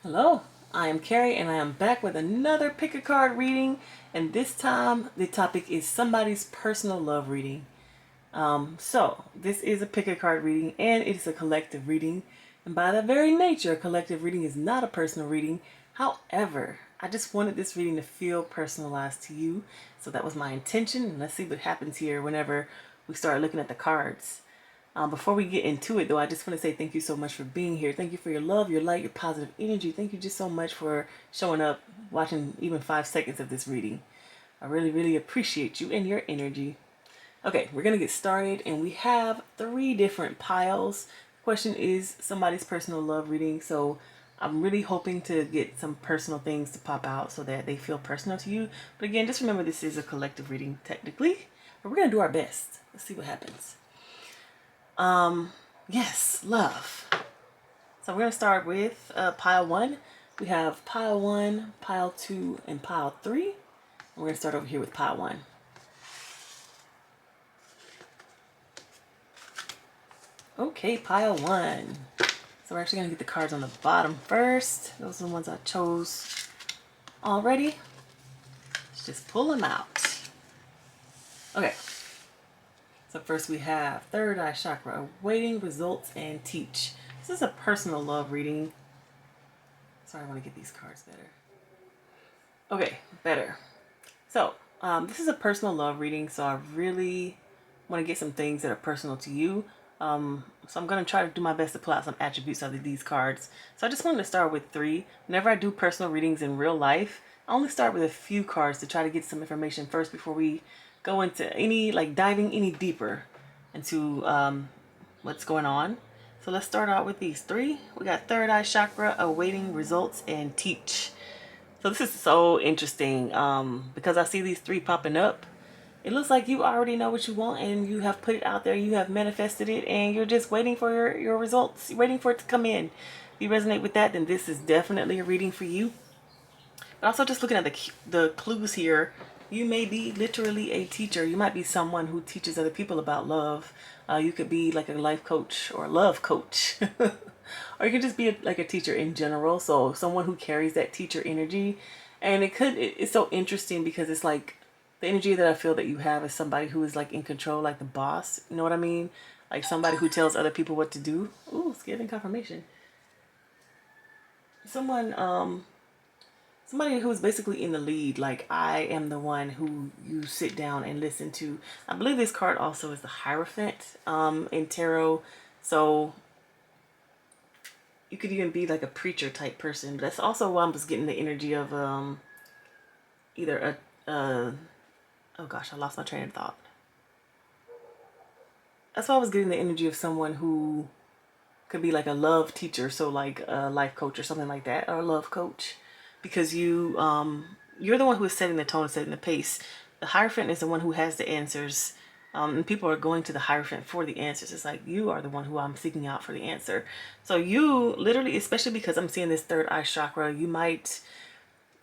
Hello, I am Carrie and I am back with another pick a card reading, and this time the topic is somebody's personal love reading. So this is a pick a card reading and it is a collective reading, and by that very nature, a collective reading is not a personal reading. However, I just wanted this reading to feel personalized to you, so that was my intention, and let's see what happens here whenever we start looking at the cards. Before we get into it, though, I just want to say thank you so much for being here. Thank you for your love, your light, your positive energy. Thank you just so much for showing up, watching even 5 seconds of this reading. I really, really appreciate you and your energy. Okay, we're going to get started, and we have 3 different piles. The question is somebody's personal love reading, so I'm really hoping to get some personal things to pop out so that they feel personal to you. But again, just remember this is a collective reading technically, but we're going to do our best. Let's see what happens. Yes, love. So we're going to start with pile 1. We have pile 1, pile 2, and pile 3. And we're going to start over here with pile 1. Okay, pile 1. So we're actually going to get the cards on the bottom first. Those are the ones I chose already. Let's just pull them out. Okay. So first we have third eye chakra, awaiting results and teach. This is a personal love reading. Sorry, I want to get these cards better. Okay, better. So this is a personal love reading, so I really want to get some things that are personal to you. So I'm going to try to do my best to pull out some attributes of these cards. So I just wanted to start with 3. Whenever I do personal readings in real life, I only start with a few cards to try to get some information first before we go into any, like diving any deeper into what's going on. So let's start out with these 3. We got third eye chakra, awaiting results, and teach. So this is so interesting because I see these 3 popping up. It looks like you already know what you want and you have put it out there, you have manifested it, and you're just waiting for your results, you're waiting for it to come in. If you resonate with that, then this is definitely a reading for you. But also just looking at the clues here, you may be literally a teacher. You might be someone who teaches other people about love. You could be like a life coach or a love coach. Or you could just be like a teacher in general. So someone who carries that teacher energy. And it's so interesting because it's like the energy that I feel that you have is somebody who is like in control, like the boss. You know what I mean? Like somebody who tells other people what to do. Ooh, it's giving confirmation. Someone, somebody who's basically in the lead. Like I am the one who you sit down and listen to. I believe this card also is the Hierophant in tarot. So you could even be like a preacher type person. But that's also why I'm just getting the energy of either oh gosh, I lost my train of thought. That's why I was getting the energy of someone who could be like a love teacher, so like a life coach or something like that, or a love coach, because you're the one who is setting the tone, setting the pace. The Hierophant is the one who has the answers, and people are going to the Hierophant for the answers. It's like you are the one who I'm seeking out for the answer. So you literally, especially because I'm seeing this third eye chakra, you might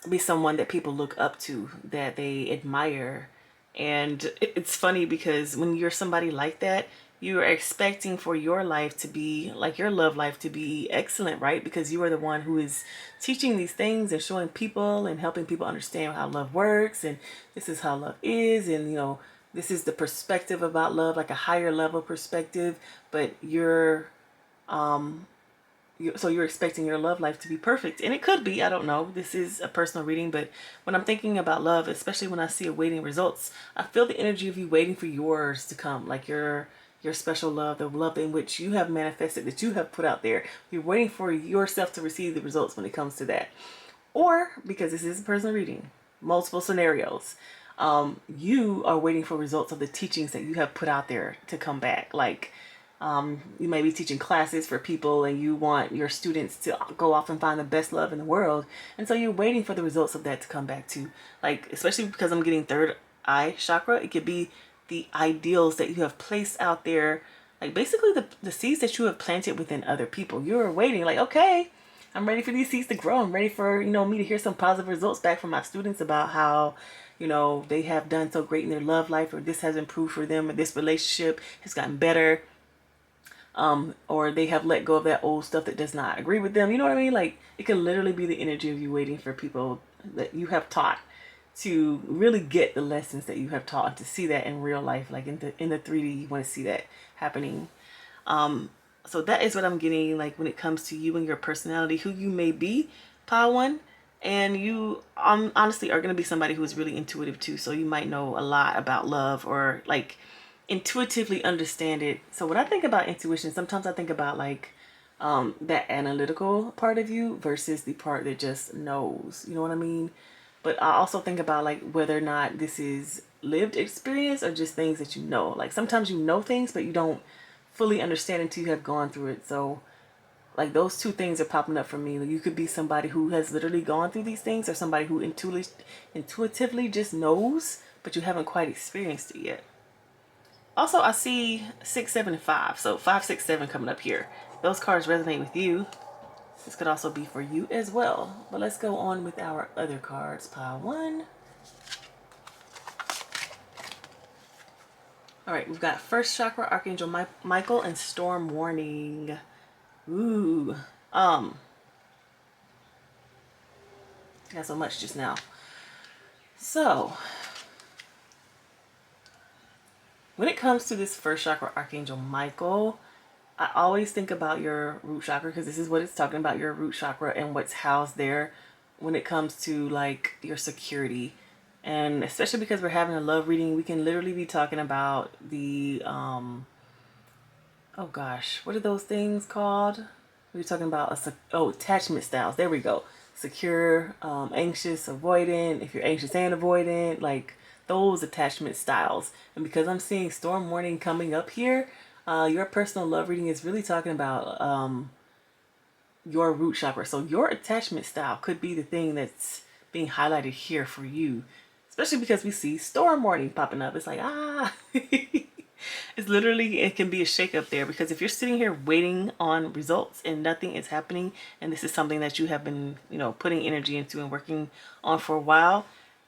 be someone that people look up to, that they admire. And it's funny because when you're somebody like that, you are expecting for your life to be like your love life to be excellent, right? Because you are the one who is teaching these things and showing people and helping people understand how love works, and this is how love is, and this is the perspective about love, like a higher level perspective. But so you're expecting your love life to be perfect, and it could be, I don't know, this is a personal reading. But when I'm thinking about love, especially when I see awaiting results, I feel the energy of you waiting for yours to come, like your special love, the love in which you have manifested, that you have put out there. You're waiting for yourself to receive the results when it comes to that. Or because this is a personal reading, multiple scenarios, you are waiting for results of the teachings that you have put out there to come back. Like you may be teaching classes for people and you want your students to go off and find the best love in the world. And so you're waiting for the results of that to come back to, like, especially because I'm getting third eye chakra, it could be the ideals that you have placed out there, like basically the seeds that you have planted within other people. You're waiting like, okay, I'm ready for these seeds to grow. I'm ready for, me to hear some positive results back from my students about how, they have done so great in their love life, or this has improved for them, or this relationship has gotten better. or they have let go of that old stuff that does not agree with them. You know what I mean? Like, it can literally be the energy of you waiting for people that you have taught to really get the lessons that you have taught, and to see that in real life, like in the 3D. You want to see that happening. So that is what I'm getting, like, when it comes to you and your personality, who you may be, Pile One. And you honestly are going to be somebody who is really intuitive too. So you might know a lot about love, or like intuitively understand it. So when I think about intuition, sometimes I think about like that analytical part of you versus the part that just knows. You know what I mean? But I also think about like whether or not this is lived experience or just things that you know. Like sometimes you know things, but you don't fully understand until you have gone through it. So like those two things are popping up for me. Like, you could be somebody who has literally gone through these things, or somebody who intuitively just knows, but you haven't quite experienced it yet. Also, I see 6, 7, and 5. So 5, 6, 7 coming up here. Those cards resonate with you. This could also be for you as well. But let's go on with our other cards. Pile one. All right, we've got first chakra, Archangel Michael, and storm warning. Ooh. Got so much just now. So, when it comes to this first chakra, Archangel Michael, I always think about your root chakra, because this is what it's talking about, your root chakra and what's housed there when it comes to like your security. And especially because we're having a love reading, we can literally be talking about the oh gosh, what are those things called? We were talking about attachment styles. There we go. Secure, anxious, avoidant. If you're anxious and avoidant, like those attachment styles. And because I'm seeing storm warning coming up here, your personal love reading is really talking about your root chakra. So your attachment style could be the thing that's being highlighted here for you, especially because we see storm warning popping up. It's like, it's literally, it can be a shakeup there, because if you're sitting here waiting on results and nothing is happening, and this is something that you have been, you know, putting energy into and working on for a while,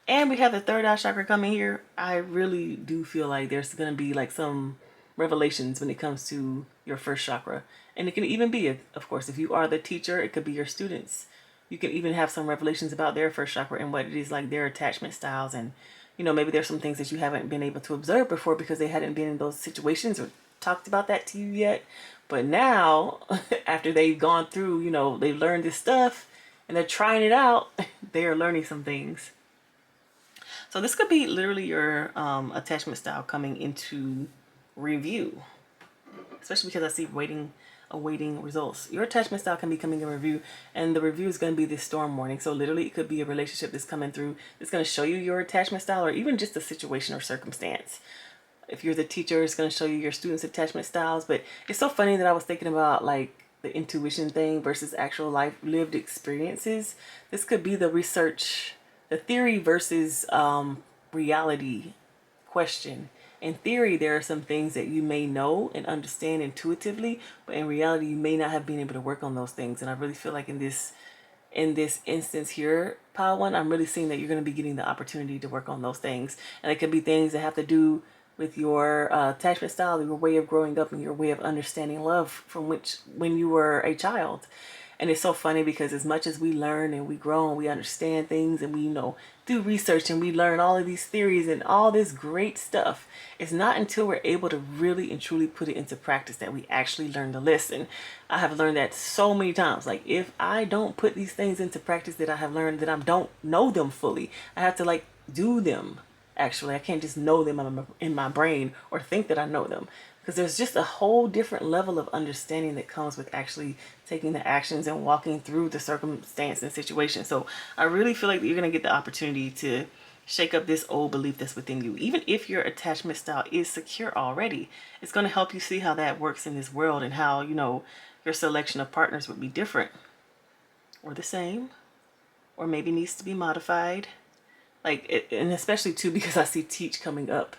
and we have the third eye chakra coming here, I really do feel like there's going to be like some revelations when it comes to your first chakra. And it can even be, of course, if you are the teacher, it could be your students. You can even have some revelations about their first chakra and what it is, like their attachment styles. And, you know, maybe there's some things that you haven't been able to observe before because they hadn't been in those situations or talked about that to you yet. But now, after they've gone through, you know, they've learned this stuff and they're trying it out, they are learning some things. So this could be literally your attachment style coming into review, especially because I see awaiting results. Your attachment style can be coming in review, and the review is going to be this storm warning. So literally it could be a relationship that's coming through. It's going to show you your attachment style, or even just a situation or circumstance. If you're the teacher, it's going to show you your students' attachment styles. But it's so funny that I was thinking about like the intuition thing versus actual life lived experiences. This could be the research, the theory versus reality question. In theory, there are some things that you may know and understand intuitively, but in reality, you may not have been able to work on those things. And I really feel like in this instance here, Pile One, I'm really seeing that you're going to be getting the opportunity to work on those things. And it could be things that have to do with your attachment style, your way of growing up, and your way of understanding love from when you were a child. And it's so funny because as much as we learn and we grow and we understand things and we, you know, do research and we learn all of these theories and all this great stuff, it's not until we're able to really and truly put it into practice that we actually learn the lesson. I have learned that so many times. Like, if I don't put these things into practice that I have learned, that I don't know them fully, I have to like do them. Actually, I can't just know them in my brain or think that I know them, because there's just a whole different level of understanding that comes with actually taking the actions and walking through the circumstance and situation. So I really feel like you're going to get the opportunity to shake up this old belief that's within you. Even if your attachment style is secure already, it's going to help you see how that works in this world, and how, you know, your selection of partners would be different or the same, or maybe needs to be modified. Like, and especially too, because I see teach coming up.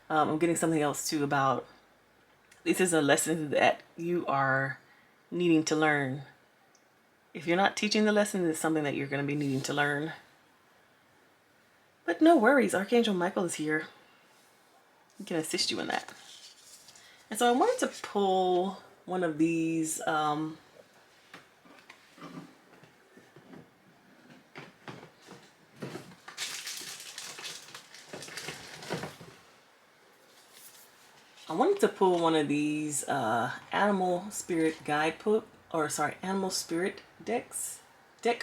I'm getting something else too about, this is a lesson that you are needing to learn. If you're not teaching the lesson, it's something that you're going to be needing to learn. But no worries, Archangel Michael is here. He can assist you in that. And so I wanted to pull one of these I wanted to pull one of these animal spirit guidebook, or sorry, animal spirit deck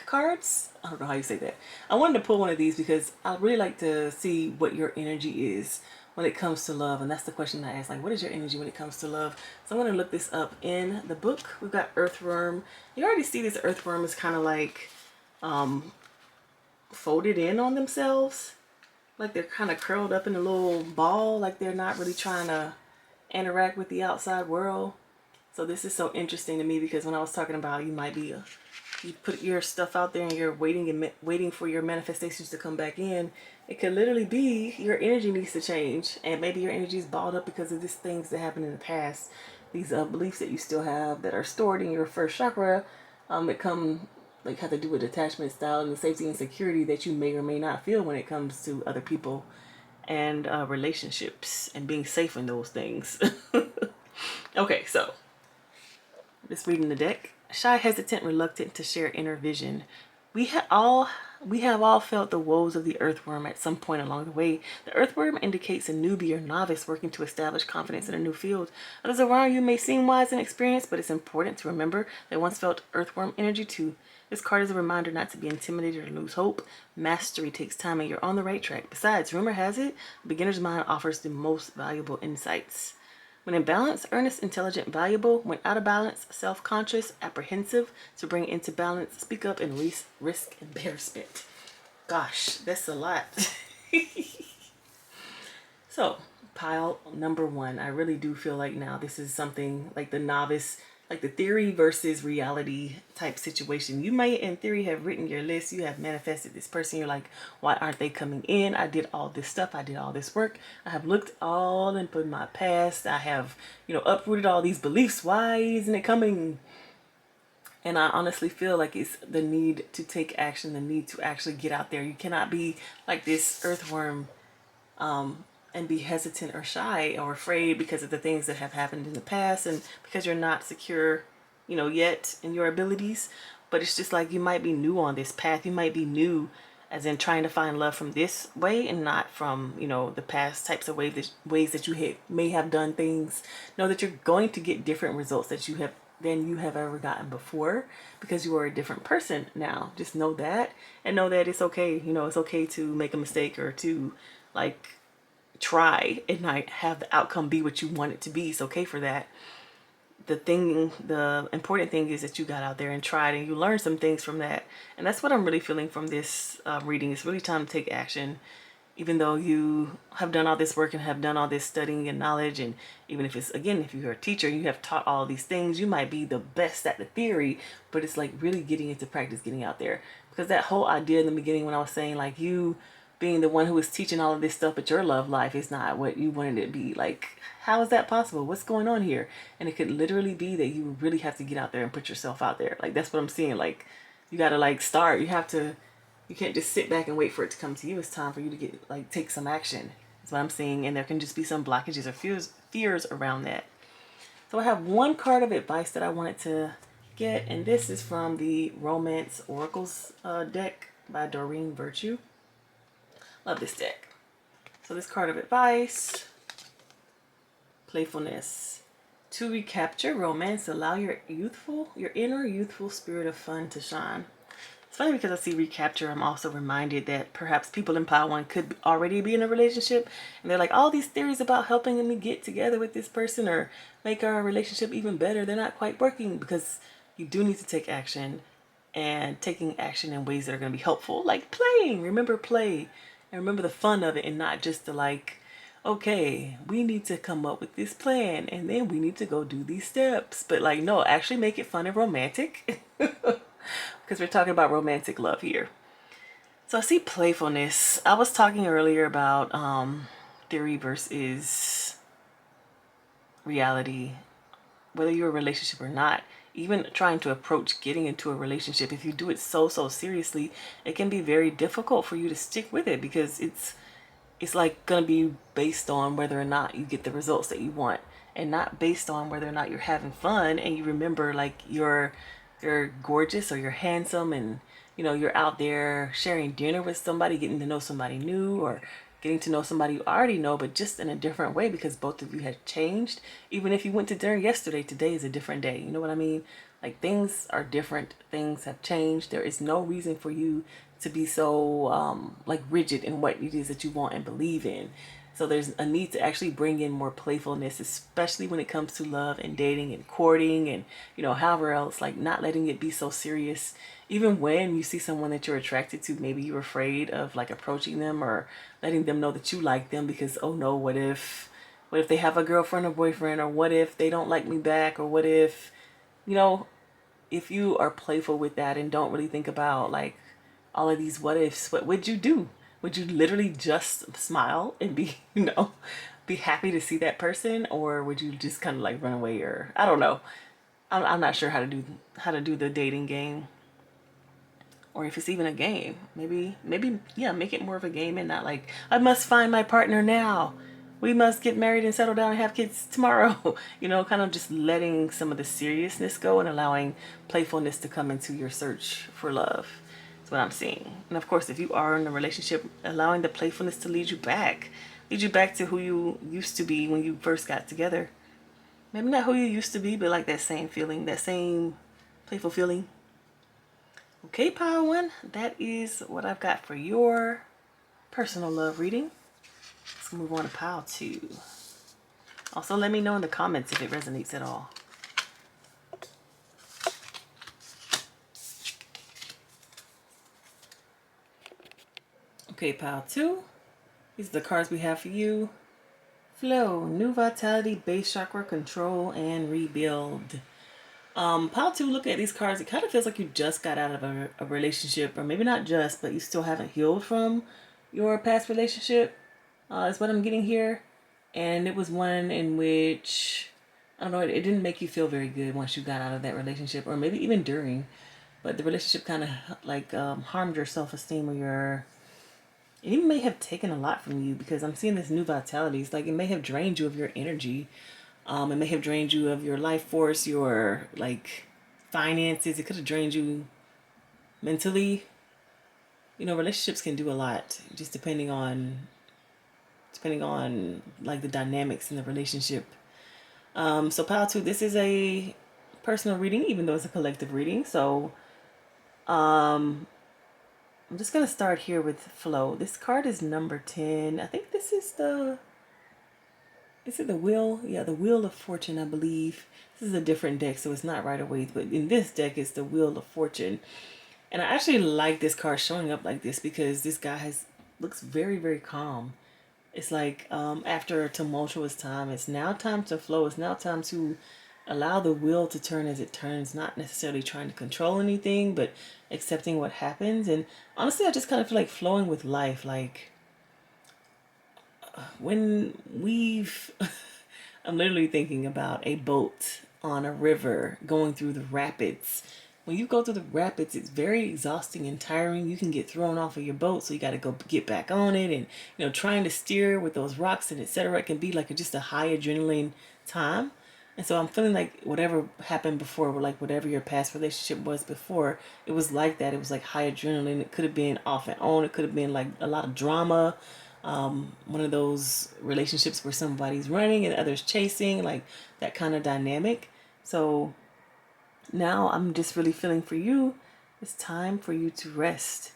cards. I don't know how you say that. I wanted to pull one of these because I really like to see what your energy is when it comes to love. And that's the question I asked, like, what is your energy when it comes to love? So I'm going to look this up in the book. We've got earthworm. You already see this earthworm is kind of like folded in on themselves. Like they're kind of curled up in a little ball, like they're not really trying to interact with the outside world. So this is so interesting to me because when I was talking about you might be you put your stuff out there and you're waiting for your manifestations to come back in, it could literally be your energy needs to change, and maybe your energy is balled up because of these things that happened in the past, these beliefs that you still have that are stored in your first chakra, that come like have to do with attachment style and the safety and security that you may or may not feel when it comes to other people and relationships and being safe in those things. Okay, so just reading the deck. Shy, hesitant, reluctant to share inner vision. We have all felt the woes of the earthworm at some point along the way. The earthworm indicates a newbie or novice working to establish confidence in a new field. Others around you may seem wise and experienced, but it's important to remember they once felt earthworm energy too. This card is a reminder not to be intimidated or lose hope. Mastery takes time and you're on the right track. Besides, rumor has it, a beginner's mind offers the most valuable insights. When in balance, earnest, intelligent, valuable. When out of balance, self-conscious, apprehensive. To bring into balance, speak up and risk embarrassment. Gosh, that's a lot. So, pile number one. I really do feel like now this is something like the novice, like the theory versus reality type situation. You may, in theory, have written your list. You have manifested this person. You're like, why aren't they coming in? I did all this stuff. I did all this work. I have looked all into my past. I have, uprooted all these beliefs. Why isn't it coming? And I honestly feel like it's the need to take action, the need to actually get out there. You cannot be like this earthworm and be hesitant or shy or afraid because of the things that have happened in the past and because you're not secure, yet in your abilities. But it's just like you might be new on this path. You might be new as in trying to find love from this way and not from, the past types of ways that you may have done things. Know that you're going to get different results than you have ever gotten before because you are a different person now. Just know that, and know that it's okay. It's okay to make a mistake or to try and not have the outcome be what you want it to be. It's okay for that. The important thing is that you got out there and tried and you learned some things from that. And that's what I'm really feeling from this reading. It's really time to take action. Even though you have done all this work and have done all this studying and knowledge, and even if if you're a teacher, you have taught all these things, you might be the best at the theory, but it's like really getting into practice, getting out there. Because that whole idea in the beginning when I was saying like you being the one who was teaching all of this stuff, but your love life is not what you wanted it to be. Like, how is that possible? What's going on here? And it could literally be that you really have to get out there and put yourself out there. Like, that's what I'm seeing. Like, you got to start. You can't just sit back and wait for it to come to you. It's time for you to take some action. That's what I'm seeing. And there can just be some blockages or fears around that. So I have one card of advice that I wanted to get. And this is from the Romance Oracles deck by Doreen Virtue. Love this deck. So this card of advice, playfulness. To recapture romance, allow your inner youthful spirit of fun to shine. It's funny because I see recapture, I'm also reminded that perhaps people in Pile 1 could already be in a relationship and they're like, all these theories about helping me get together with this person or make our relationship even better, they're not quite working, because you do need to take action, and taking action in ways that are going to be helpful, like playing. Remember, play. And remember the fun of it, and not just the okay, we need to come up with this plan and then we need to go do these steps. But no, actually make it fun and romantic. Because we're talking about romantic love here. So I see playfulness. I was talking earlier about theory versus reality, whether you're in a relationship or not. Even trying to approach getting into a relationship, if you do it so seriously, it can be very difficult for you to stick with it, because it's gonna be based on whether or not you get the results that you want. and not based on whether or not you're having fun and you remember like you're gorgeous or you're handsome and you're out there sharing dinner with somebody, getting to know somebody new, or getting to know somebody you already know, but just in a different way because both of you have changed. Even if you went to dinner yesterday, today is a different day. You know what I mean? Like, things are different. Things have changed. There is no reason for you to be so like rigid in what it is that you want and believe in. So there's a need to actually bring in more playfulness, especially when it comes to love and dating and courting and, however else, like not letting it be so serious. Even when you see someone that you're attracted to, maybe you're afraid of like approaching them or letting them know that you like them because, oh no, what if they have a girlfriend or boyfriend, or what if they don't like me back, or what if, you know, if you are playful with that and don't really think about like all of these what ifs, what would you do? Would you literally just smile and be, be happy to see that person, or would you just kind of like run away, or I don't know. I'm not sure how to do the dating game, or if it's even a game. Maybe yeah, make it more of a game and not like I must find my partner now. We must get married and settle down and have kids tomorrow. Kind of just letting some of the seriousness go and allowing playfulness to come into your search for love. That's what I'm seeing. And of course, if you are in a relationship, allowing the playfulness to lead you back to who you used to be when you first got together. Maybe not who you used to be, but like that same feeling, that same playful feeling. Okay, pile one, that is what I've got for your personal love reading. Let's move on to pile two. Also, let me know in the comments if it resonates at all. Okay, pile two. These are the cards we have for you. Flow, new vitality, base chakra, control, and rebuild. Pile two, look at these cards. It kind of feels like you just got out of a relationship, or maybe not just, but you still haven't healed from your past relationship. Is what I'm getting here. And it was one in which, I don't know, it didn't make you feel very good once you got out of that relationship, or maybe even during. But the relationship kind of like harmed your self-esteem, or it may have taken a lot from you, because I'm seeing this new vitality. It's like it may have drained you of your energy. It may have drained you of your life force, your like finances. It could have drained you mentally. Relationships can do a lot, just depending on like the dynamics in the relationship. So pile two, this is a personal reading, even though it's a collective reading. So I'm just gonna start here with flow. This card is number 10. I think this is is it the wheel? Yeah, the Wheel of Fortune, I believe. This is a different deck, so it's not right away, but in this deck it's the Wheel of Fortune. And I actually like this card showing up like this because this guy looks very, very calm. It's like after a tumultuous time, it's now time to flow. It's now time to allow the wheel to turn as it turns, not necessarily trying to control anything, but accepting what happens. And honestly, I just kind of feel like flowing with life. Like when we've, I'm literally thinking about a boat on a river going through the rapids. When you go through the rapids, it's very exhausting and tiring. You can get thrown off of your boat, so you got to go get back on it, and trying to steer with those rocks and etc. It can be like just a high adrenaline time. And so I'm feeling like whatever happened before, or like whatever your past relationship was before, it was like that. It was like high adrenaline. It could have been off and on. It could have been like a lot of drama. One of those relationships where somebody's running and others chasing, like that kind of dynamic. So now I'm just really feeling for you. It's time for you to rest.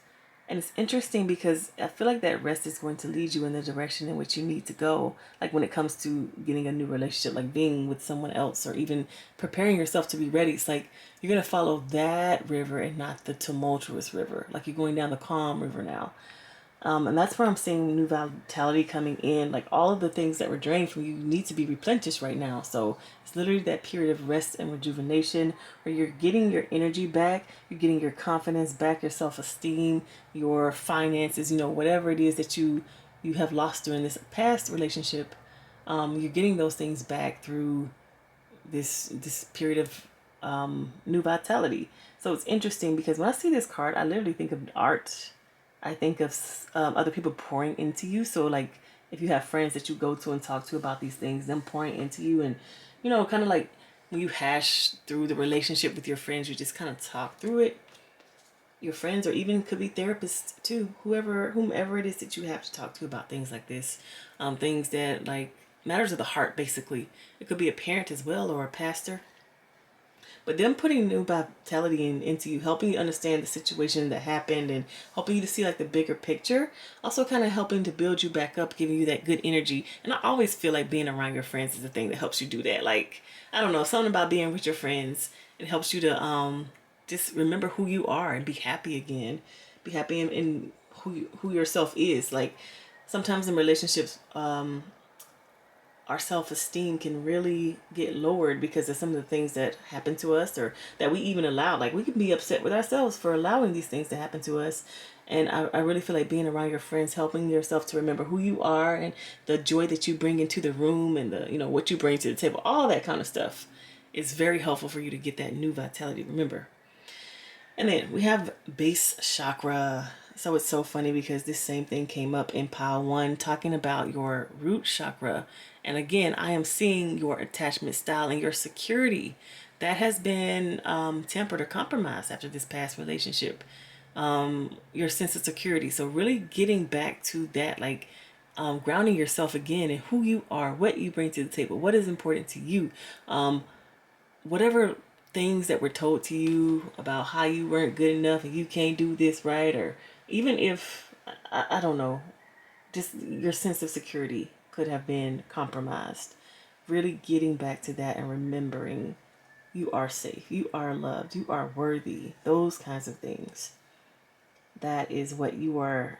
And it's interesting because I feel like that rest is going to lead you in the direction in which you need to go. Like when it comes to getting a new relationship, like being with someone else, or even preparing yourself to be ready. It's like you're going to follow that river and not the tumultuous river. Like you're going down the calm river now. And that's where I'm seeing new vitality coming in. Like all of the things that were drained from you need to be replenished right now. So it's literally that period of rest and rejuvenation where you're getting your energy back, you're getting your confidence back, your self-esteem, your finances, whatever it is that you have lost during this past relationship. You're getting those things back through this period of new vitality. So it's interesting because when I see this card, I literally think of art. I think of other people pouring into you. So like if you have friends that you go to and talk to about these things, them pouring into you, and you know, kind of like when you hash through the relationship with your friends, you just kind of talk through it. Your friends, or even could be therapists too, whomever it is that you have to talk to about things like this, things that like matters of the heart. Basically, it could be a parent as well, or a pastor. But them putting new vitality into you, helping you understand the situation that happened, and helping you to see like the bigger picture, also kind of helping to build you back up, giving you that good energy. And I always feel like being around your friends is the thing that helps you do that. Like, I don't know, something about being with your friends, it helps you to just remember who you are and be happy again. Be happy in who yourself is. Like, sometimes in relationships, our self-esteem can really get lowered because of some of the things that happen to us, or that we even allow. Like, we can be upset with ourselves for allowing these things to happen to us. And I really feel like being around your friends, helping yourself to remember who you are and the joy that you bring into the room, and the, you know, what you bring to the table, all that kind of stuff is very helpful for you to get that new vitality. Remember. And then we have base chakra. So it's so funny because this same thing came up in pile one, talking about your root chakra. And again, I am seeing your attachment style and your security that has been tempered or compromised after this past relationship. Your sense of security. So really getting back to that, like grounding yourself again in who you are, what you bring to the table, what is important to you. Whatever things that were told to you about how you weren't good enough and you can't do this right, or even if I don't know, just your sense of security could have been compromised. Really getting back to that and remembering you are safe, you are loved, you are worthy, those kinds of things. That is what you are.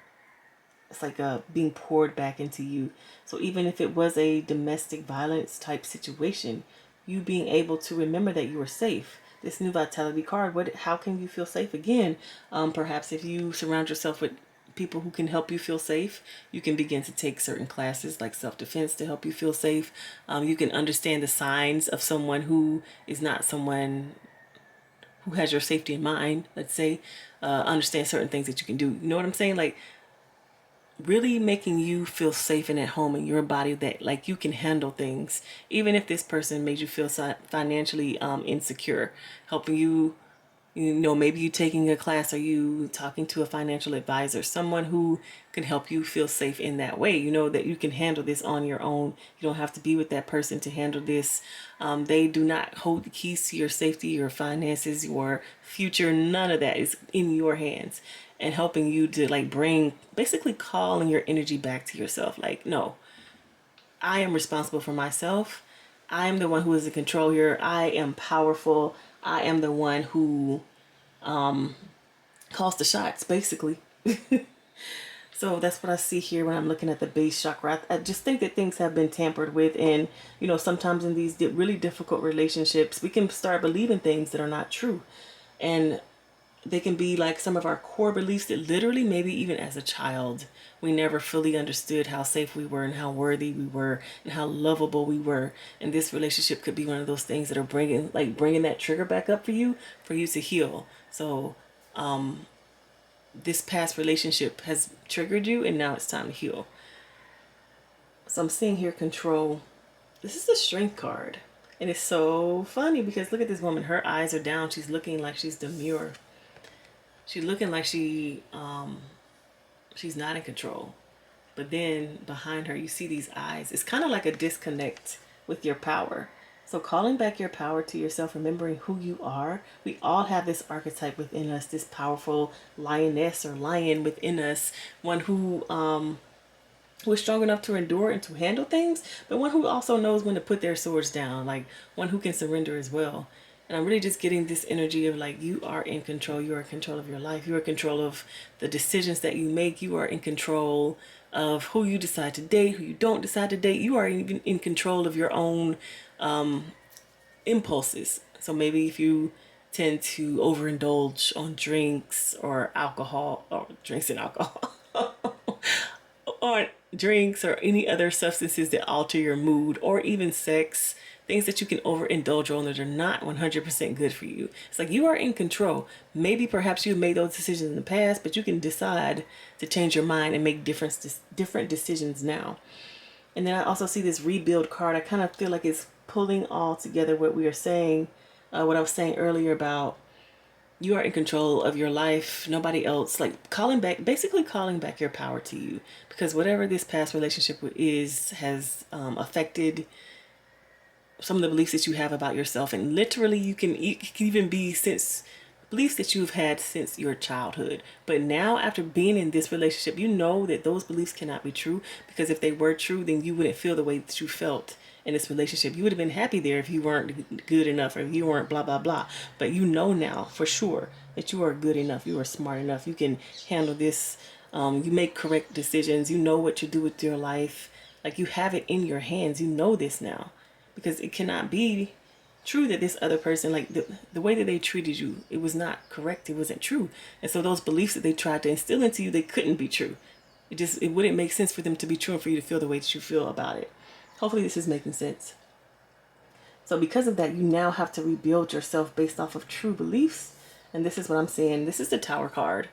It's like being poured back into you. So even if it was a domestic violence type situation, you being able to remember that you are safe. This new vitality card, how can you feel safe again? Perhaps if you surround yourself with people who can help you feel safe, you can begin to take certain classes like self-defense to help you feel safe. You can understand the signs of someone who is not someone who has your safety in mind, let's say. Understand certain things that you can do. You know what I'm saying? Like, really making you feel safe and at home in your body, that like you can handle things even if this person made you feel financially insecure. Helping you, you know, maybe you taking a class, or you talking to a financial advisor, someone who can help you feel safe in that way. You know that you can handle this on your own. You don't have to be with that person to handle this. They do not hold the keys to your safety, your finances, your future. None of that is in your hands. And helping you to like bring, basically calling your energy back to yourself. Like, no, I am responsible for myself. I am the one who is in control here. I am powerful. I am the one who calls the shots, basically. So that's what I see here when I'm looking at the base chakra. I just think that things have been tampered with. And, you know, sometimes in these really difficult relationships, we can start believing things that are not true. And they can be like some of our core beliefs that literally, maybe even as a child, we never fully understood how safe we were and how worthy we were and how lovable we were. And this relationship could be one of those things that are bringing that trigger back up for you to heal. So this past relationship has triggered you, and now it's time to heal. So I'm seeing here control. This is the strength card. And it's so funny because look at this woman. Her eyes are down. She's looking like she's demure. She's looking like she's not in control. But then behind her, you see these eyes. It's kind of like a disconnect with your power. So calling back your power to yourself, remembering who you are. We all have this archetype within us, this powerful lioness or lion within us, one who is strong enough to endure and to handle things, but one who also knows when to put their swords down, like one who can surrender as well. And I'm really just getting this energy of like, you are in control. You are in control of your life. You are in control of the decisions that you make. You are in control of who you decide to date, who you don't decide to date. You are even in control of your own impulses. So maybe if you tend to overindulge on drinks or alcohol, or drinks and alcohol, or drinks or any other substances that alter your mood, or even sex, things that you can overindulge on that are not 100% good for you. It's like you are in control. Maybe perhaps you've made those decisions in the past, but you can decide to change your mind and make different decisions now. And then I also see this rebuild card. I kind of feel like it's pulling all together what we are saying, what I was saying earlier about you are in control of your life, nobody else. Like calling back, basically calling back your power to you, because whatever this past relationship is has affected some of the beliefs that you have about yourself. And literally it can even be since beliefs that you've had since your childhood. But now after being in this relationship, you know that those beliefs cannot be true, because if they were true, then you wouldn't feel the way that you felt in this relationship. You would have been happy there if you weren't good enough or if you weren't blah, blah, blah. But you know now for sure that you are good enough. You are smart enough. You can handle this. You make correct decisions. You know what to do with your life. Like you have it in your hands. You know this now, because it cannot be true that this other person, like the way that they treated you, it was not correct. It wasn't true. And so those beliefs that they tried to instill into you, they couldn't be true. It wouldn't make sense for them to be true and for you to feel the way that you feel about it. Hopefully this is making sense. So because of that, you now have to rebuild yourself based off of true beliefs. And this is what I'm saying. This is the Tower card.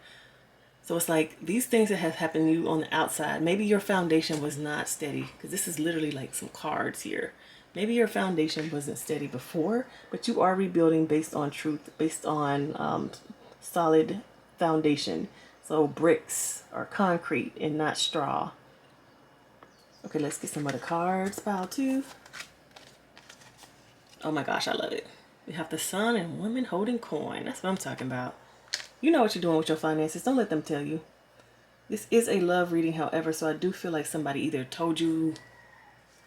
So it's like these things that have happened to you on the outside, maybe your foundation was not steady, because this is literally like some cards here. Maybe your foundation wasn't steady before, but you are rebuilding based on truth, based on solid foundation. So bricks or concrete and not straw. Okay, let's get some other cards. Pile 2. Oh my gosh, I love it. We have the Sun and Woman holding coin. That's what I'm talking about. You know what you're doing with your finances. Don't let them tell you. This is a love reading, however, so I do feel like somebody either told you,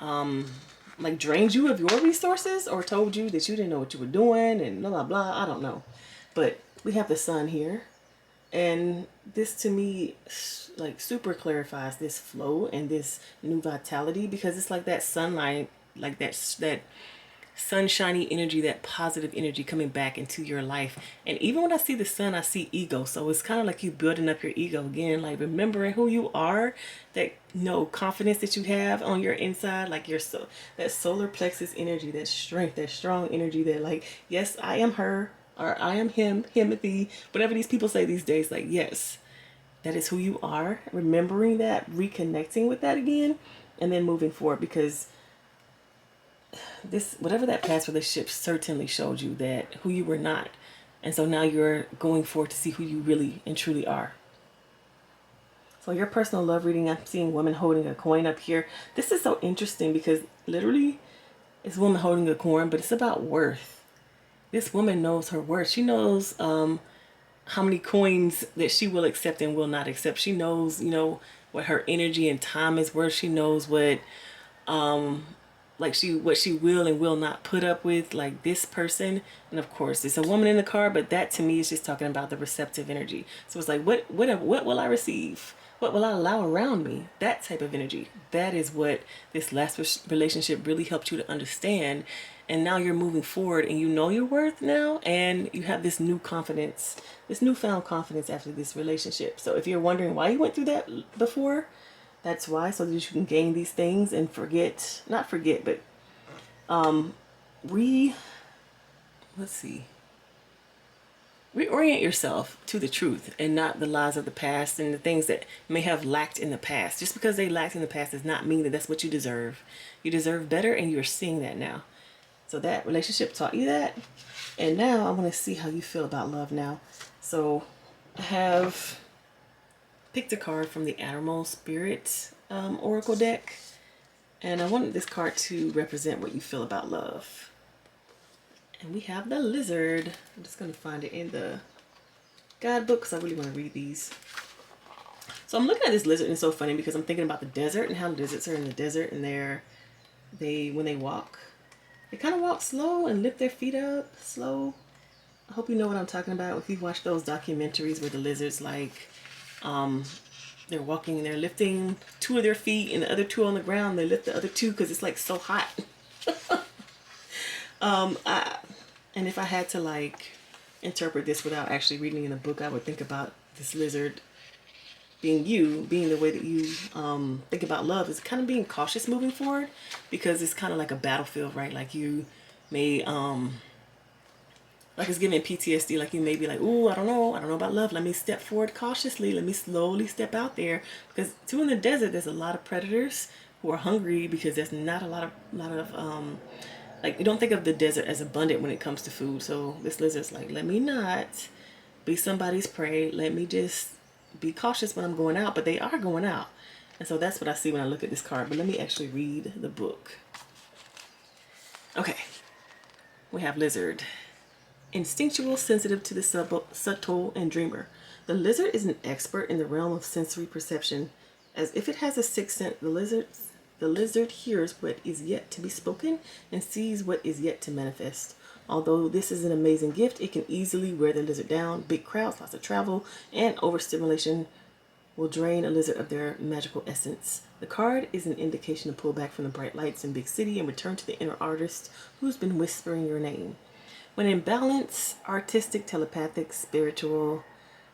like drained you of your resources, or told you that you didn't know what you were doing and blah, blah, blah. I don't know. But we have the Sun here. And this to me like super clarifies this flow and this new vitality, because it's like that sunlight, like that sunshiny energy, that positive energy coming back into your life. And even when I see the sun, I see ego. So it's kind of like you building up your ego again, like remembering who you are, that confidence that you have on your inside, like that solar plexus energy, that strength, that strong energy, that like, yes, I am her, or I am him, Himothy, whatever these people say these days. Like, yes, that is who you are. Remembering that, reconnecting with that again, and then moving forward, because whatever that past relationship certainly showed you that who you were not. And so now you're going forward to see who you really and truly are. So your personal love reading, I'm seeing woman holding a coin up here. This is so interesting because literally it's a woman holding a coin, but it's about worth. This woman knows her worth. She knows how many coins that she will accept and will not accept. She knows, what her energy and time is worth. She knows what she will and will not put up with, like this person. And of course it's a woman in the card, but that to me is just talking about the receptive energy. So it's like, what will I receive? What will I allow around me? That type of energy. That is what this last relationship really helped you to understand. And now you're moving forward and you know your worth now, and you have this new confidence, this newfound confidence after this relationship. So if you're wondering why you went through that before, that's why, so that you can gain these things and reorient yourself to the truth and not the lies of the past and the things that may have lacked in the past. Just because they lacked in the past does not mean that that's what you deserve. You deserve better, and you're seeing that now. So that relationship taught you that. And now I want to see how you feel about love now. So I have picked a card from the Animal Spirit Oracle deck. And I wanted this card to represent what you feel about love. And we have the Lizard. I'm just going to find it in the guidebook because I really want to read these. So I'm looking at this lizard, and it's so funny because I'm thinking about the desert and how lizards are in the desert, and when they walk, they kind of walk slow and lift their feet up slow. I hope you know what I'm talking about. If you watch those documentaries where the lizards, like, they're walking and they're lifting 2 of their feet and the other 2 on the ground, they lift the other 2 because it's like so hot. And if I had to like interpret this without actually reading in the book, I would think about this lizard being you, being the way that you think about love, is kind of being cautious moving forward, because it's kind of like a battlefield, right? Like you may like it's giving PTSD. Like you may be like, "Ooh, I don't know about love. Let me step forward cautiously. Let me slowly step out there." Because too, in the desert, there's a lot of predators who are hungry, because there's not a lot of like, you don't think of the desert as abundant when it comes to food. So this lizard's like, let me not be somebody's prey. Let me just be cautious when I'm going out. But they are going out, and so that's what I see when I look at this card. But let me actually read the book. Okay, we have lizard. Instinctual, sensitive to the subtle, and dreamer. The lizard is an expert in the realm of sensory perception. As if it has a sixth sense, the lizard hears what is yet to be spoken and sees what is yet to manifest. Although this is an amazing gift, it can easily wear the lizard down. Big crowds, lots of travel, and overstimulation will drain a lizard of their magical essence. The card is an indication to pull back from the bright lights in big city and return to the inner artist who's been whispering your name. When in balance, artistic, telepathic, spiritual.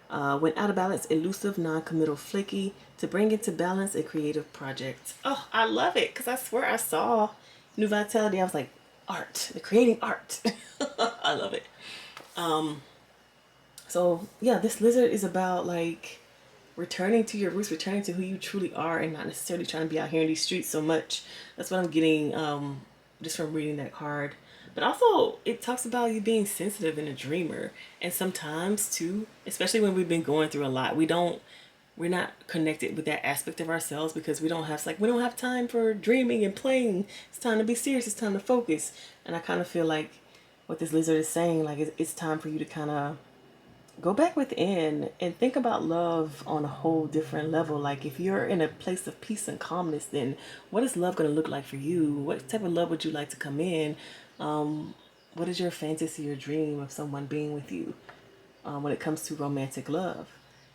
When out of balance, elusive, non-committal, flaky. To bring into balance, a creative project. Oh, I love it, because I swear I saw New Vitality. I was like, art. They're creating art. I love it. So, yeah, this lizard is about, like, returning to your roots, returning to who you truly are, and not necessarily trying to be out here in these streets so much. That's what I'm getting just from reading that card. But also, it talks about you being sensitive and a dreamer. And sometimes, too, especially when we've been going through a lot, we're not connected with that aspect of ourselves, because we don't have time for dreaming and playing. It's time to be serious. It's time to focus. And I kind of feel like what this lizard is saying, like, it's time for you to kind of go back within and think about love on a whole different level. Like, if you're in a place of peace and calmness, then what is love going to look like for you? What type of love would you like to come in? What is your fantasy or dream of someone being with you when it comes to romantic love?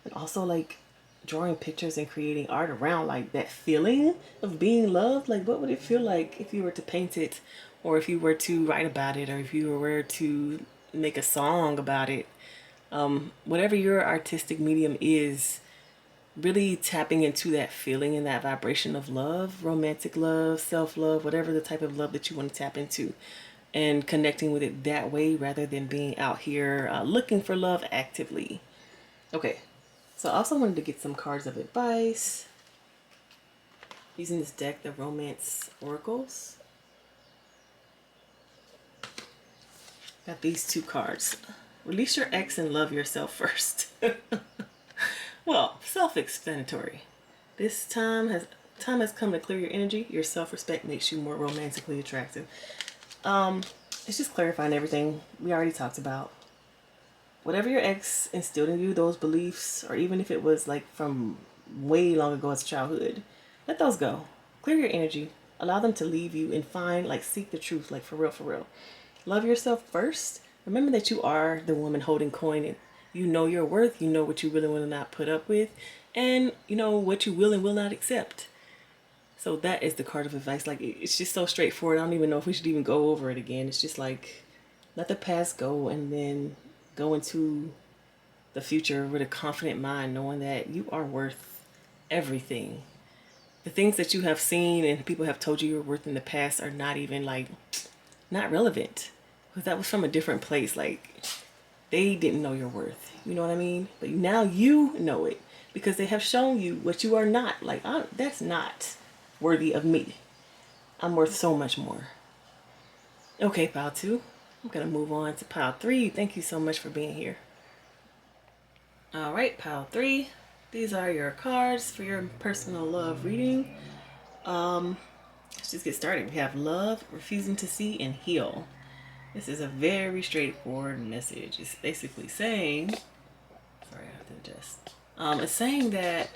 And also, like, drawing pictures and creating art around, like, that feeling of being loved. Like, what would it feel like if you were to paint it, or if you were to write about it, or if you were to make a song about it? Whatever your artistic medium is, really tapping into that feeling and that vibration of love, romantic love, self-love, whatever the type of love that you want to tap into, and connecting with it that way, rather than being out here looking for love actively. Okay, so I also wanted to get some cards of advice using this deck, the Romance Oracles. Got these two cards. Release your ex and love yourself first. Well, self-explanatory. This time has come to clear your energy. Your self-respect makes you more romantically attractive. It's just clarifying everything we already talked about. Whatever your ex instilled in you, those beliefs, or even if it was like from way long ago as childhood, let those go. Clear your energy. Allow them to leave you, and seek the truth, like, for real, for real. Love yourself first. Remember that you are the woman holding coin, and you know your worth. You know what you really will not put up with, and you know what you will and will not accept. So that is the card of advice. Like, it's just so straightforward. I don't even know if we should even go over it again. It's just like, let the past go, and then go into the future with a confident mind, knowing that you are worth everything. The things that you have seen and people have told you you're worth in the past are not even, like, not relevant, because that was from a different place. Like, they didn't know your worth, you know what I mean? But now you know it, because they have shown you what you are not. Like, that's not worthy of me. I'm worth so much more. Okay, pile 2. I'm gonna move on to pile 3. Thank you so much for being here. All right, pile 3. These are your cards for your personal love reading. Let's just get started. We have love, refusing to see, and heal. This is a very straightforward message. It's basically saying, sorry, I have to adjust. It's saying that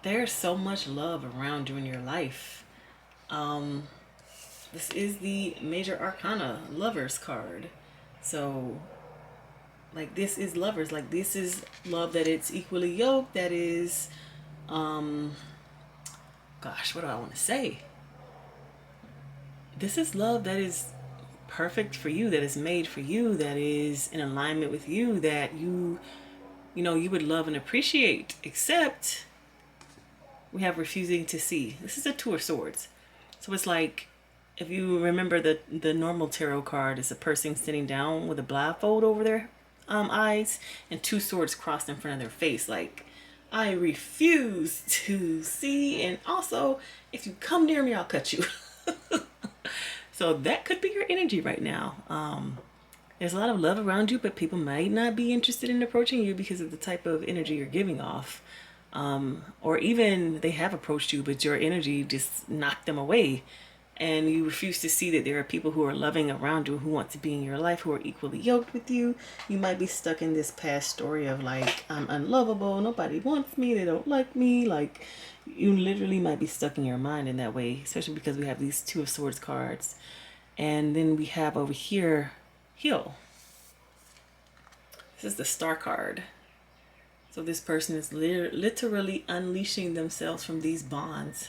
there's so much love around you in your life. This is the Major Arcana Lovers card. So, like, this is lovers. Like, this is love that it's equally yoked. That is, gosh, what do I want to say? This is love that is perfect for you, that is made for you, that is in alignment with you, that you you would love and appreciate, except we have refusing to see. This is a Two of Swords. So it's like, if you remember the normal tarot card is a person sitting down with a blindfold over their eyes and two swords crossed in front of their face. Like, I refuse to see, and also, if you come near me, I'll cut you. So that could be your energy right now. There's a lot of love around you, but people might not be interested in approaching you because of the type of energy you're giving off. Or even they have approached you, but your energy just knocked them away. And you refuse to see that there are people who are loving around you, who want to be in your life, who are equally yoked with you. You might be stuck in this past story of like, I'm unlovable, nobody wants me, they don't like me. Like, you literally might be stuck in your mind in that way, especially because we have these Two of Swords cards. And then we have over here, heal. This is the Star card. So this person is literally unleashing themselves from these bonds.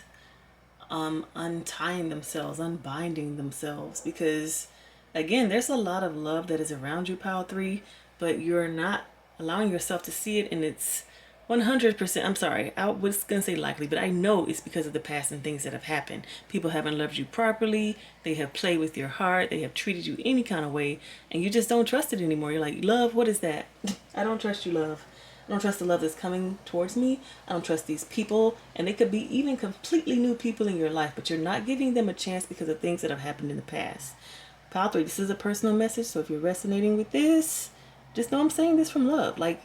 Untying themselves, unbinding themselves, because again, there's a lot of love that is around you, Pile 3, but you're not allowing yourself to see it, and it's 100%, I'm sorry, I was gonna say likely, but I know it's because of the past and things that have happened. People haven't loved you properly, they have played with your heart, they have treated you any kind of way, and you just don't trust it anymore. You're like, love, what is that? I don't trust you, love. I don't trust the love that's coming towards me. I don't trust these people. And they could be even completely new people in your life, but you're not giving them a chance because of things that have happened in the past. Pile 3, this is a personal message. So if you're resonating with this, just know I'm saying this from love. Like,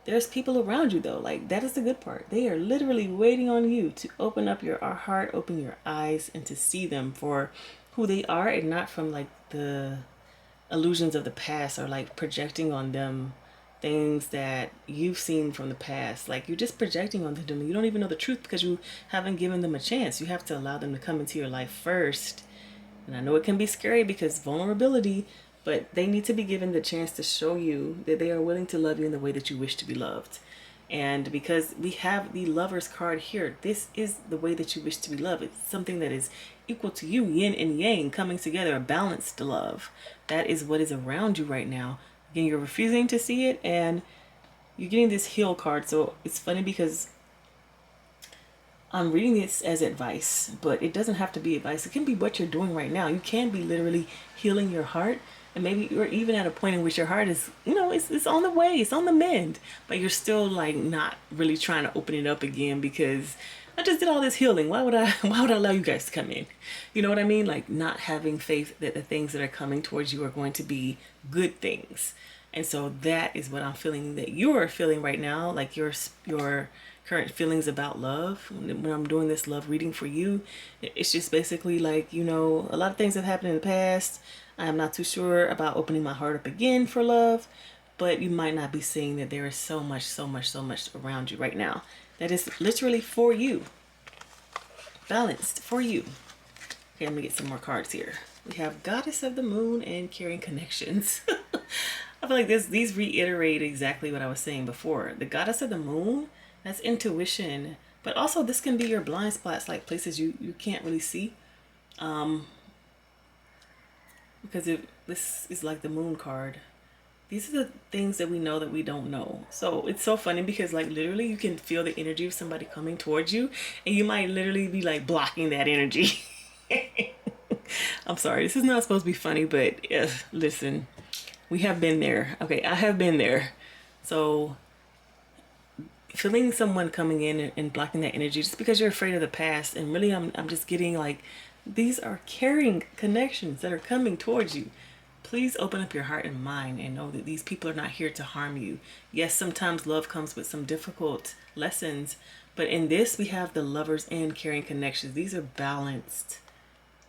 there's people around you though. Like, that is the good part. They are literally waiting on you to open up your heart, open your eyes, and to see them for who they are, and not from like the illusions of the past, or like projecting on them things that you've seen from the past. Like, you're just projecting onto them. You don't even know the truth because you haven't given them a chance. You have to allow them to come into your life first. And I know it can be scary because vulnerability, but they need to be given the chance to show you that they are willing to love you in the way that you wish to be loved. And because we have the Lover's card here, this is the way that you wish to be loved. It's something that is equal to you, yin and yang, coming together, a balanced love. That is what is around you right now. Again, you're refusing to see it, and you're getting this heal card. So it's funny because I'm reading this as advice, but it doesn't have to be advice. It can be what you're doing right now. You can be literally healing your heart, and maybe you're even at a point in which your heart is, it's on the way, it's on the mend, but you're still like not really trying to open it up again because I just did all this healing. Why would I allow you guys to come in? You know what I mean? Like, not having faith that the things that are coming towards you are going to be good things. And so that is what I'm feeling that you are feeling right now. Like your current feelings about love. When I'm doing this love reading for you, it's just basically like, a lot of things have happened in the past. I'm not too sure about opening my heart up again for love, but you might not be seeing that there is so much around you right now that is literally for you, balanced for you. Okay, I'm gonna get some more cards here. We have Goddess of the Moon and Caring Connections. I feel like these reiterate exactly what I was saying before. The Goddess of the Moon, that's intuition, but also this can be your blind spots, like places you can't really see. Because this is like the Moon card. These are the things that we know that we don't know. So it's so funny because like literally you can feel the energy of somebody coming towards you, and you might literally be like blocking that energy. I'm sorry, this is not supposed to be funny, but listen, we have been there. Okay, I have been there. So feeling someone coming in and blocking that energy just because you're afraid of the past, and really I'm just getting like, these are caring connections that are coming towards you. Please open up your heart and mind and know that these people are not here to harm you. Yes, sometimes love comes with some difficult lessons, but in this we have the Lovers and Caring Connections. These are balanced.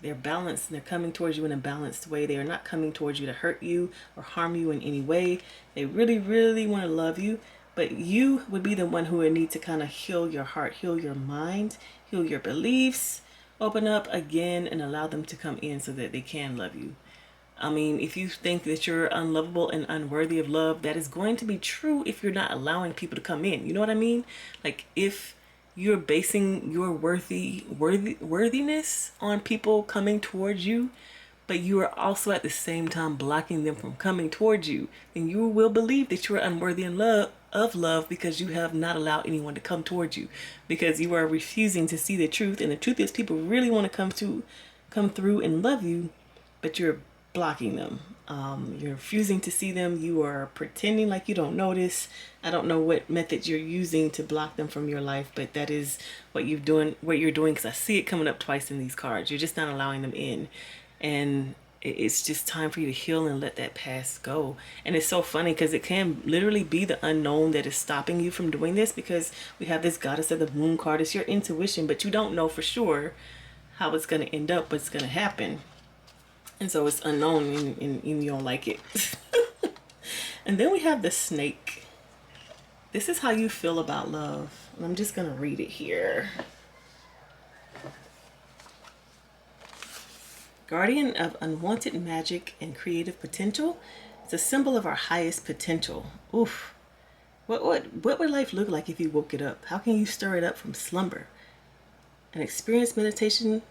They're balanced and they're coming towards you in a balanced way. They are not coming towards you to hurt you or harm you in any way. They really, really want to love you, but you would be the one who would need to kind of heal your heart, heal your mind, heal your beliefs, open up again and allow them to come in so that they can love you. I mean, if you think that you're unlovable and unworthy of love, that is going to be true if you're not allowing people to come in. You know what I mean? Like, if you're basing your worthiness on people coming towards you, but you are also at the same time blocking them from coming towards you, then you will believe that you're unworthy in love, of love because you have not allowed anyone to come towards you, because you are refusing to see the truth. And the truth is, people really want to come through and love you, but you're blocking them. You're refusing to see them. You are pretending like you don't notice. I don't know what methods you're using to block them from your life, but that is what you're doing. Because I see it coming up twice in these cards. You're just not allowing them in, and it's just time for you to heal and let that past go. And it's so funny because it can literally be the unknown that is stopping you from doing this, because we have this goddess of the moon card. It's your intuition, but you don't know for sure how it's going to end up, what's going to happen. And so it's unknown, and you don't like it. And then we have the snake. This is how you feel about love. And I'm just going to read it here. Guardian of unwanted magic and creative potential. It's a symbol of our highest potential. Oof. What would life look like if you woke it up? How can you stir it up from slumber? An experienced meditation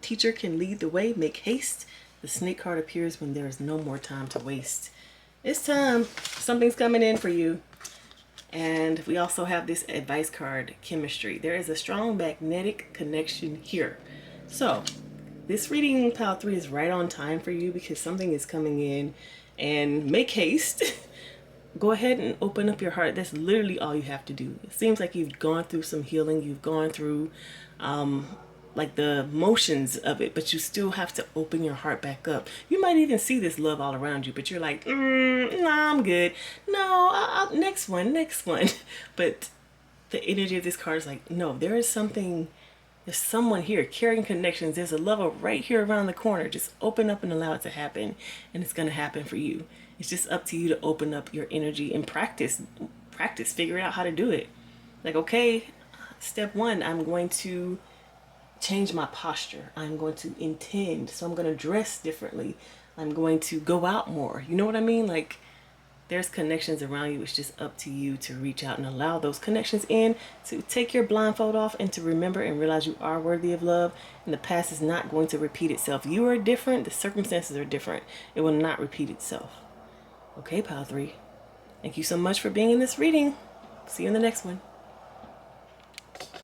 teacher can lead the way. Make haste. The snake card appears when there is no more time to waste. It's time. Something's coming in for you. And we also have this advice card, chemistry. There is a strong magnetic connection here. So this reading, pile 3, is right on time for you because something is coming in. And make haste. Go ahead and open up your heart. That's literally all you have to do. It seems like you've gone through some healing. You've gone through like the motions of it, but you still have to open your heart back up. You might even see this love all around you, but you're like, nah, I'm good. No, next one. But the energy of this card is like, no, there's someone here carrying connections. There's a lover right here around the corner. Just open up and allow it to happen, and it's going to happen for you. It's just up to you to open up your energy and practice, figure out how to do it. Like, okay, step 1, I'm going to change my posture. I'm going to intend. So I'm going to dress differently. I'm going to go out more. You know what I mean? Like, there's connections around you. It's just up to you to reach out and allow those connections in, to take your blindfold off and to remember and realize you are worthy of love, and the past is not going to repeat itself. You are different. The circumstances are different. It will not repeat itself. Okay, pile 3. Thank you so much for being in this reading. See you in the next one.